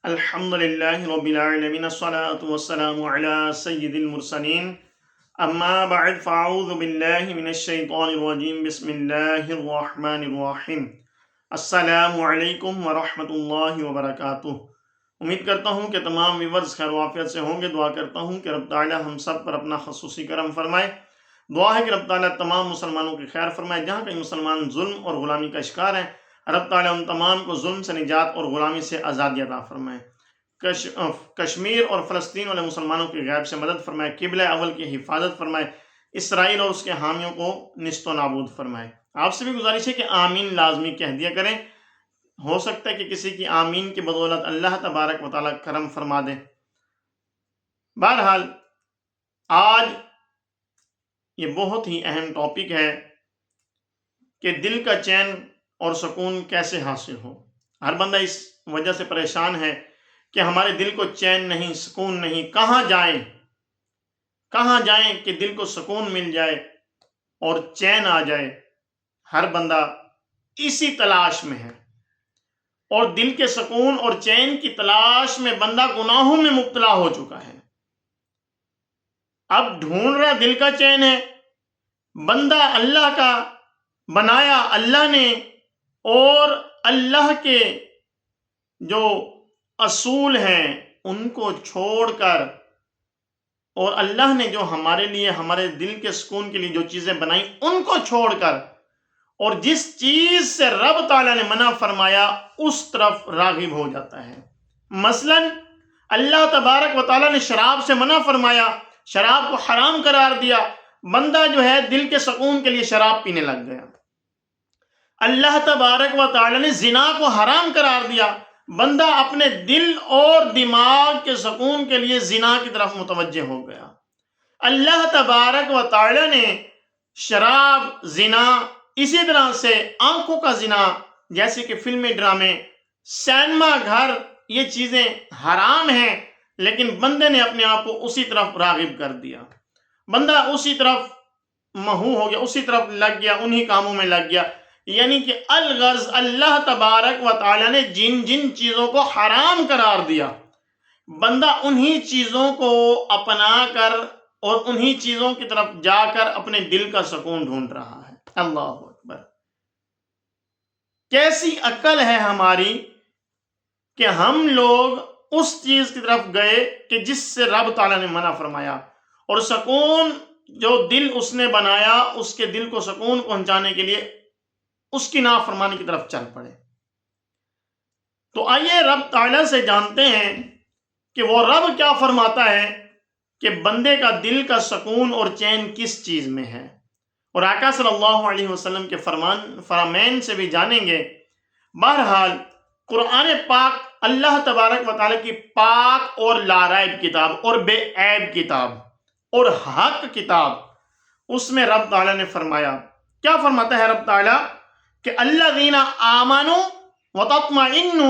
الحمد للہ رب العالمین الصلاۃ والسلام علی سید المرسلین اما بعد فاعوذ باللہ من الشیطان الرجیم بسم اللہ الرحمن الرحیم السلام علیکم ورحمۃ اللہ وبرکاتہ۔ امید کرتا ہوں کہ تمام ویورز خیر و عافیت سے ہوں گے۔ دعا کرتا ہوں کہ رب تعالی ہم سب پر اپنا خصوصی کرم فرمائے۔ دعا ہے کہ رب تعالی تمام مسلمانوں کی خیر فرمائے۔ جہاں کئی مسلمان ظلم اور غلامی کا شکار ہیں، رب تعالیٰ ان تمام کو ظلم سے نجات اور غلامی سے آزادی عطا فرمائے۔ کشمیر اور فلسطین والے مسلمانوں کی غیب سے مدد فرمائے۔ قبلہ اول کی حفاظت فرمائے۔ اسرائیل اور اس کے حامیوں کو نیست و نابود فرمائے۔ آپ سے بھی گزارش ہے کہ آمین لازمی کہہ دیا کریں، ہو سکتا ہے کہ کسی کی آمین کی بدولت اللہ تبارک و تعالیٰ کرم فرما دے۔ بہرحال آج یہ بہت ہی اہم ٹاپک ہے کہ دل کا چین اور سکون کیسے حاصل ہو۔ ہر بندہ اس وجہ سے پریشان ہے کہ ہمارے دل کو چین نہیں، سکون نہیں، کہاں جائیں کہ دل کو سکون مل جائے اور چین آ جائے۔ ہر بندہ اسی تلاش میں ہے، اور دل کے سکون اور چین کی تلاش میں بندہ گناہوں میں مبتلا ہو چکا ہے۔ اب ڈھونڈ رہا دل کا چین ہے۔ بندہ اللہ کا بنایا اللہ نے، اور اللہ کے جو اصول ہیں ان کو چھوڑ کر، اور اللہ نے جو ہمارے لیے ہمارے دل کے سکون کے لیے جو چیزیں بنائیں ان کو چھوڑ کر، اور جس چیز سے رب تعالیٰ نے منع فرمایا اس طرف راغب ہو جاتا ہے۔ مثلا اللہ تبارک و تعالیٰ نے شراب سے منع فرمایا، شراب کو حرام قرار دیا، بندہ جو ہے دل کے سکون کے لیے شراب پینے لگ گیا۔ اللہ تبارک و تعالیٰ نے زنا کو حرام قرار دیا، بندہ اپنے دل اور دماغ کے سکون کے لیے زنا کی طرف متوجہ ہو گیا۔ اللہ تبارک و تعالیٰ نے شراب، زنا، اسی طرح سے آنکھوں کا زنا، جیسے کہ فلمیں، ڈرامے، سینما گھر، یہ چیزیں حرام ہیں، لیکن بندے نے اپنے آپ کو اسی طرف راغب کر دیا۔ بندہ اسی طرف مہو ہو گیا، اسی طرف لگ گیا، انہی کاموں میں لگ گیا۔ یعنی کہ الغرض اللہ تبارک و تعالیٰ نے جن جن چیزوں کو حرام قرار دیا، بندہ انہی چیزوں کو اپنا کر اور انہی چیزوں کی طرف جا کر اپنے دل کا سکون ڈھونڈ رہا ہے۔ اللہ اکبر! کیسی عقل ہے ہماری کہ ہم لوگ اس چیز کی طرف گئے کہ جس سے رب تعالیٰ نے منع فرمایا، اور سکون جو دل اس نے بنایا، اس کے دل کو سکون پہنچانے کے لیے اس کی نافرمانی کی طرف چل پڑے۔ تو آئیے رب تعالیٰ سے جانتے ہیں کہ وہ رب کیا فرماتا ہے کہ بندے کا دل کا سکون اور چین کس چیز میں ہے، اور آقا صلی اللہ علیہ وسلم کے فرامین سے بھی جانیں گے۔ بہرحال قرآن پاک اللہ تبارک و تعالیٰ کی پاک اور لارائب کتاب اور بے عیب کتاب اور حق کتاب، اس میں رب تعالیٰ نے فرمایا، کیا فرماتا ہے رب تعالیٰ کہ الذین آمنوا وتطمئن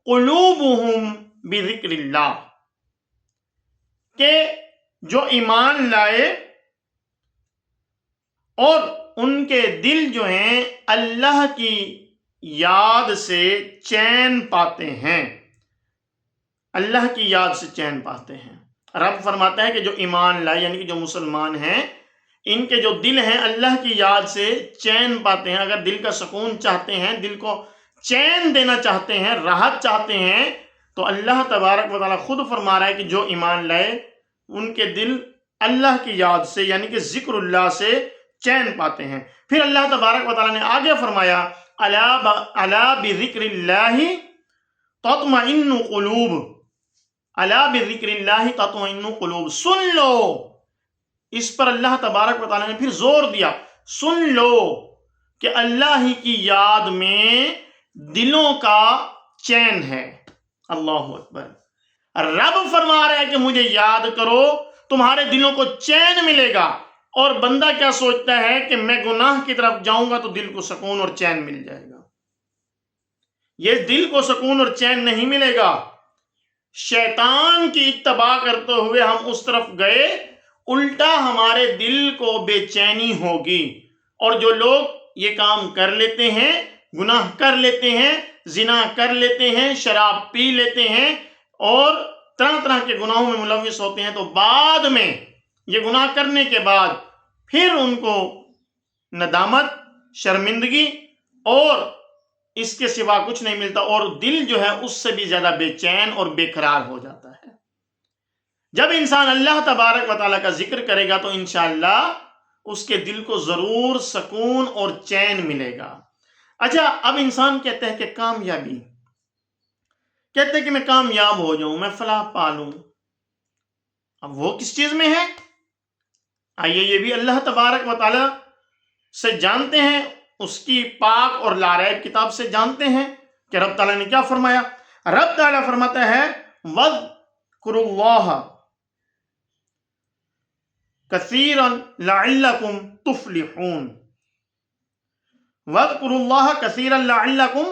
قلوبہم بذکر اللہ، کہ جو ایمان لائے اور ان کے دل جو ہیں اللہ کی یاد سے چین پاتے ہیں، اللہ کی یاد سے چین پاتے ہیں۔ رب فرماتا ہے کہ جو ایمان لائے، یعنی کہ جو مسلمان ہیں، ان کے جو دل ہیں اللہ کی یاد سے چین پاتے ہیں۔ اگر دل کا سکون چاہتے ہیں، دل کو چین دینا چاہتے ہیں، راحت چاہتے ہیں، تو اللہ تبارک و تعالیٰ خود فرما رہا ہے کہ جو ایمان لائے ان کے دل اللہ کی یاد سے، یعنی کہ ذکر اللہ سے چین پاتے ہیں۔ پھر اللہ تبارک و تعالیٰ نے آگے فرمایا، الا بذکر اللہ تطمئن قلوب، الا بذکر اللہ تطمئن قلوب، سن لو۔ اس پر اللہ تبارک و تعالیٰ نے پھر زور دیا، سن لو کہ اللہ ہی کی یاد میں دلوں کا چین ہے۔ اللہ اکبر! رب فرما رہا ہے کہ مجھے یاد کرو، تمہارے دلوں کو چین ملے گا۔ اور بندہ کیا سوچتا ہے کہ میں گناہ کی طرف جاؤں گا تو دل کو سکون اور چین مل جائے گا۔ یہ دل کو سکون اور چین نہیں ملے گا۔ شیطان کی اتباع کرتے ہوئے ہم اس طرف گئے، الٹا ہمارے دل کو بے چینی ہوگی۔ اور جو لوگ یہ کام کر لیتے ہیں، گناہ کر لیتے ہیں، زنا کر لیتے ہیں، شراب پی لیتے ہیں، اور طرح طرح کے گناہوں میں ملوث ہوتے ہیں، تو بعد میں یہ گناہ کرنے کے بعد پھر ان کو ندامت، شرمندگی اور اس کے سوا کچھ نہیں ملتا، اور دل جو ہے اس سے بھی زیادہ بے چین اور بے قرار ہو جاتا ہے۔ جب انسان اللہ تبارک و تعالیٰ کا ذکر کرے گا تو انشاءاللہ اس کے دل کو ضرور سکون اور چین ملے گا۔ اچھا، اب انسان کہتے ہیں کہ کامیابی، کہتے ہیں کہ میں کامیاب ہو جاؤں، میں فلاح پالوں، اب وہ کس چیز میں ہے؟ آئیے یہ بھی اللہ تبارک و تعالیٰ سے جانتے ہیں، اس کی پاک اور لاریب کتاب سے جانتے ہیں کہ رب تعالیٰ نے کیا فرمایا۔ رب تعالیٰ فرماتا ہے وَاذْكُرُوا اللَّهَ كَثِيرًا لَعَلَّكُمْ تُفْلِحُونَ، وَاذْكُرُوا اللَّهَ كَثِيرًا لَعَلَّكُمْ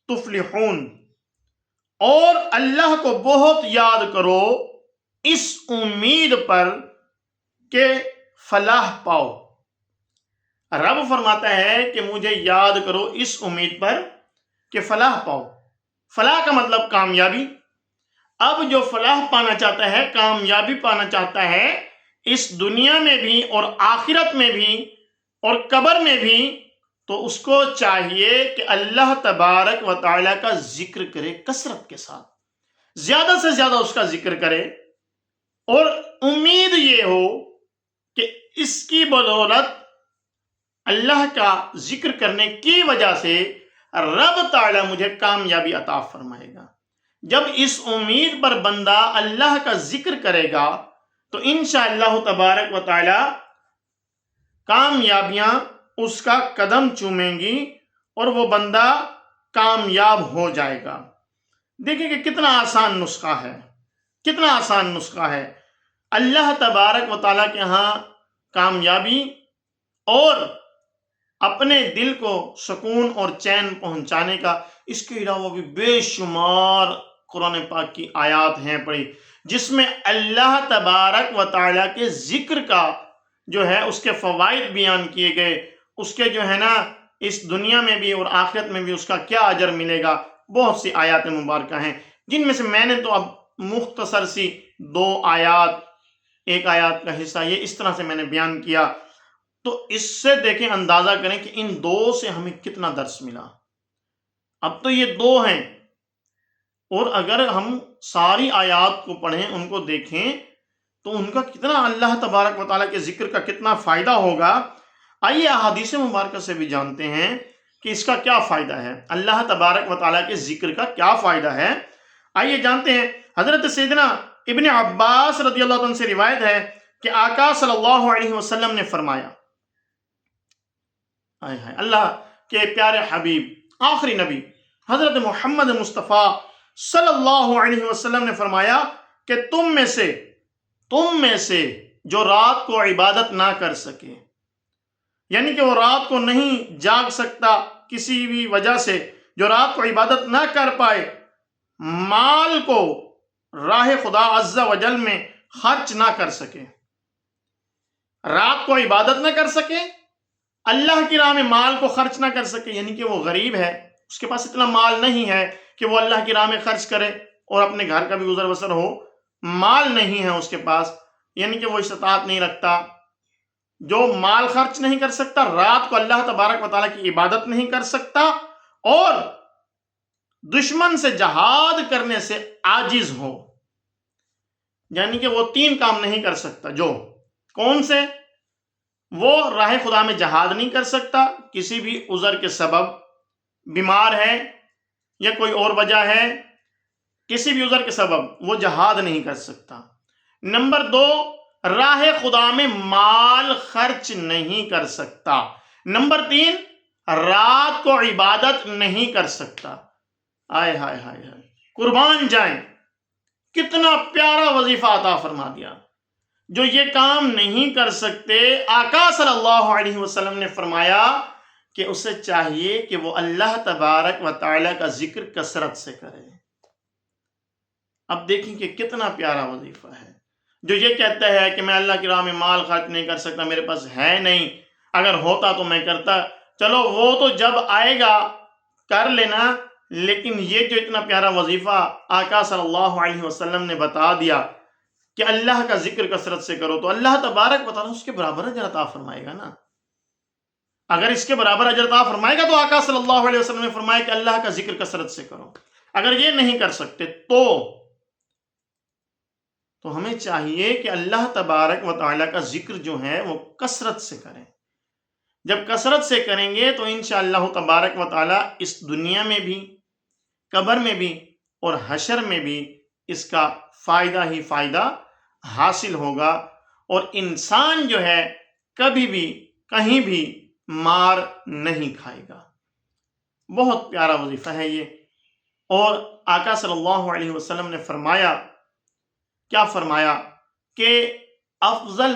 تُفْلِحُونَ، اور اللہ کو بہت یاد کرو اس امید پر کہ فلاح پاؤ۔ رب فرماتا ہے کہ مجھے یاد کرو اس امید پر کہ فلاح پاؤ۔ فلاح کا مطلب کامیابی۔ اب جو فلاح پانا چاہتا ہے، کامیابی پانا چاہتا ہے، اس دنیا میں بھی اور آخرت میں بھی اور قبر میں بھی، تو اس کو چاہیے کہ اللہ تبارک و تعالیٰ کا ذکر کرے، کثرت کے ساتھ زیادہ سے زیادہ اس کا ذکر کرے، اور امید یہ ہو کہ اس کی بدولت اللہ کا ذکر کرنے کی وجہ سے رب تعالیٰ مجھے کامیابی عطا فرمائے گا۔ جب اس امید پر بندہ اللہ کا ذکر کرے گا تو انشاءاللہ تبارک و تعالیٰ کامیابیاں اس کا قدم چومیں گی اور وہ بندہ کامیاب ہو جائے گا۔ دیکھیں کہ کتنا آسان نسخہ ہے، کتنا آسان نسخہ ہے۔ اللہ تبارک و تعالیٰ کے ہاں کامیابی اور اپنے دل کو سکون اور چین پہنچانے کا، اس کے علاوہ بھی بے شمار قرآن پاک کی آیات ہیں پڑھی، جس میں اللہ تبارک و تعالیٰ کے ذکر کا جو ہے اس کے فوائد بیان کیے گئے، اس کے جو ہے نا اس دنیا میں بھی اور آخرت میں بھی اس کا کیا اجر ملے گا۔ بہت سی آیات مبارکہ ہیں، جن میں سے میں نے تو اب مختصر سی 2 آیات، ایک آیات کا حصہ یہ اس طرح سے میں نے بیان کیا، تو اس سے دیکھیں، اندازہ کریں کہ ان 2 سے ہمیں کتنا درس ملا۔ اب تو یہ 2 ہیں، اور اگر ہم ساری آیات کو پڑھیں، ان کو دیکھیں، تو ان کا کتنا اللہ تبارک و تعالیٰ کے ذکر کا کتنا فائدہ ہوگا۔ آئیے احادیث مبارکہ سے بھی جانتے ہیں کہ اس کا کیا فائدہ ہے، اللہ تبارک و تعالیٰ کے ذکر کا کیا فائدہ ہے۔ آئیے جانتے ہیں، حضرت سیدنا ابن عباس رضی اللہ عنہ سے روایت ہے کہ آقا صلی اللہ علیہ وسلم نے فرمایا، اللہ کے پیارے حبیب آخری نبی حضرت محمد مصطفیٰ صلی اللہ علیہ وسلم نے فرمایا کہ تم میں سے جو رات کو عبادت نہ کر سکے، یعنی کہ وہ رات کو نہیں جاگ سکتا کسی بھی وجہ سے، جو رات کو عبادت نہ کر پائے، مال کو راہ خدا عز و جل میں خرچ نہ کر سکے، رات کو عبادت نہ کر سکے، اللہ کی راہ میں مال کو خرچ نہ کر سکے، یعنی کہ وہ غریب ہے، اس کے پاس اتنا مال نہیں ہے کہ وہ اللہ کی راہ میں خرچ کرے اور اپنے گھر کا بھی گزر بسر ہو، مال نہیں ہے اس کے پاس، یعنی کہ وہ استطاعت نہیں رکھتا، جو مال خرچ نہیں کر سکتا، رات کو اللہ تبارک و تعالیٰ کی عبادت نہیں کر سکتا، اور دشمن سے جہاد کرنے سے عاجز ہو، یعنی کہ وہ 3 کام نہیں کر سکتا۔ جو کون سے؟ وہ راہ خدا میں جہاد نہیں کر سکتا، کسی بھی عذر کے سبب، بیمار ہے یا کوئی اور وجہ ہے، کسی بھی عذر کے سبب وہ جہاد نہیں کر سکتا۔ نمبر 2، راہ خدا میں مال خرچ نہیں کر سکتا۔ نمبر 3، رات کو عبادت نہیں کر سکتا۔ آئے ہائے ہائے ہائے، قربان جائیں، کتنا پیارا وظیفہ عطا فرما دیا۔ جو یہ کام نہیں کر سکتے، آقا صلی اللہ علیہ وسلم نے فرمایا کہ اسے چاہیے کہ وہ اللہ تبارک و تعالیٰ کا ذکر کثرت سے کرے۔ اب دیکھیں کہ کتنا پیارا وظیفہ ہے۔ جو یہ کہتا ہے کہ میں اللہ کی راہ میں مال خرچ نہیں کر سکتا، میرے پاس ہے نہیں، اگر ہوتا تو میں کرتا، چلو وہ تو جب آئے گا کر لینا، لیکن یہ جو اتنا پیارا وظیفہ آقا صلی اللہ علیہ وسلم نے بتا دیا کہ اللہ کا ذکر کثرت سے کرو، تو اللہ تبارک و تعالیٰ اس کے برابر اجر عطا فرمائے گا نا۔ اگر اس کے برابر اجر عطا فرمائے گا تو آقا صلی اللہ علیہ وسلم نے فرمایا کہ اللہ کا ذکر کثرت سے کرو۔ اگر یہ نہیں کر سکتے تو ہمیں چاہیے کہ اللہ تبارک و تعالیٰ کا ذکر جو ہے وہ کثرت سے کریں۔ جب کثرت سے کریں گے تو انشاءاللہ تبارک و تعالیٰ اس دنیا میں بھی، قبر میں بھی اور حشر میں بھی اس کا فائدہ ہی فائدہ حاصل ہوگا، اور انسان جو ہے کبھی بھی کہیں بھی مار نہیں کھائے گا۔ بہت پیارا وظیفہ ہے یہ۔ اور آقا صلی اللہ علیہ وسلم نے فرمایا، کیا فرمایا کہ افضل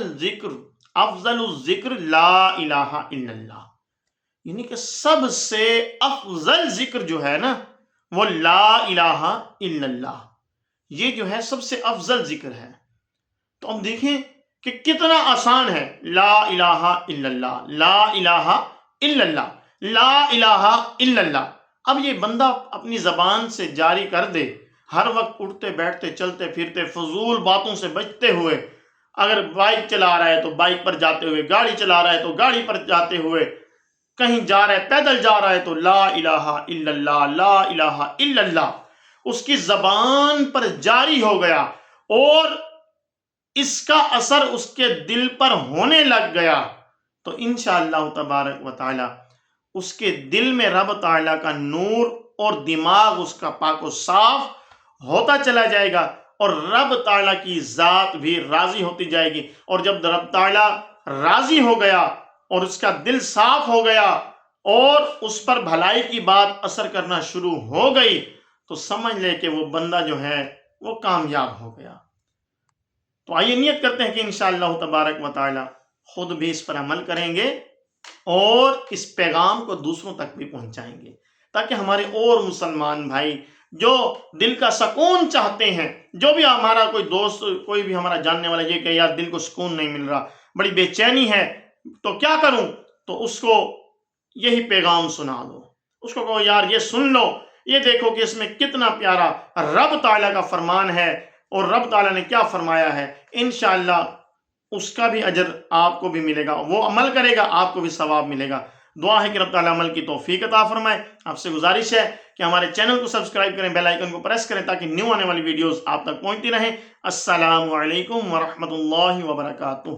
الذکر لا الہ الا اللہ، یعنی کہ سب سے افضل ذکر جو ہے نا وہ لا الہ الا اللہ، یہ جو ہے سب سے افضل ذکر ہے۔ تو ہم دیکھیں کہ کتنا آسان ہے، لا الہ الا اللہ، لا الہ الا اللہ، لا الہ الا اللہ۔ اب یہ بندہ اپنی زبان سے جاری کر دے، ہر وقت اٹھتے بیٹھتے چلتے پھرتے فضول باتوں سے بچتے ہوئے، اگر بائک چلا رہا ہے تو بائک پر جاتے ہوئے، گاڑی چلا رہا ہے تو گاڑی پر جاتے ہوئے، کہیں جا رہا ہے پیدل جا رہا ہے تو لا الہ الا اللہ، لا الہ الا اللہ اس کی زبان پر جاری ہو گیا، اور اس کا اثر اس کے دل پر ہونے لگ گیا، تو انشاءاللہ تبارک و تعالی اس کے دل میں رب تعالیٰ کا نور اور دماغ اس کا پاک و صاف ہوتا چلا جائے گا، اور رب تعالیٰ کی ذات بھی راضی ہوتی جائے گی۔ اور جب رب تعالیٰ راضی ہو گیا اور اس کا دل صاف ہو گیا اور اس پر بھلائی کی بات اثر کرنا شروع ہو گئی، تو سمجھ لے کہ وہ بندہ جو ہے وہ کامیاب ہو گیا۔ تو آئیے نیت کرتے ہیں کہ انشاءاللہ تبارک و تعالی خود بھی اس پر عمل کریں گے اور اس پیغام کو دوسروں تک بھی پہنچائیں گے، تاکہ ہمارے اور مسلمان بھائی جو دل کا سکون چاہتے ہیں، جو بھی ہمارا کوئی دوست، کوئی بھی ہمارا جاننے والا یہ کہ یار دل کو سکون نہیں مل رہا، بڑی بے چینی ہے، تو کیا کروں؟ تو اس کو یہی پیغام سنا دو، اس کو کہو یار یہ سن لو، یہ دیکھو کہ اس میں کتنا پیارا رب تعالیٰ کا فرمان ہے، اور رب تعالیٰ نے کیا فرمایا ہے۔ انشاءاللہ اس کا بھی اجر آپ کو بھی ملے گا، وہ عمل کرے گا آپ کو بھی ثواب ملے گا۔ دعا ہے کہ رب تعالیٰ عمل کی توفیق عطا فرمائے۔ آپ سے گزارش ہے کہ ہمارے چینل کو سبسکرائب کریں، بیل آئیکن کو پریس کریں تاکہ نیو آنے والی ویڈیوز آپ تک پہنچتی رہیں۔ السلام علیکم ورحمۃ اللہ وبرکاتہ۔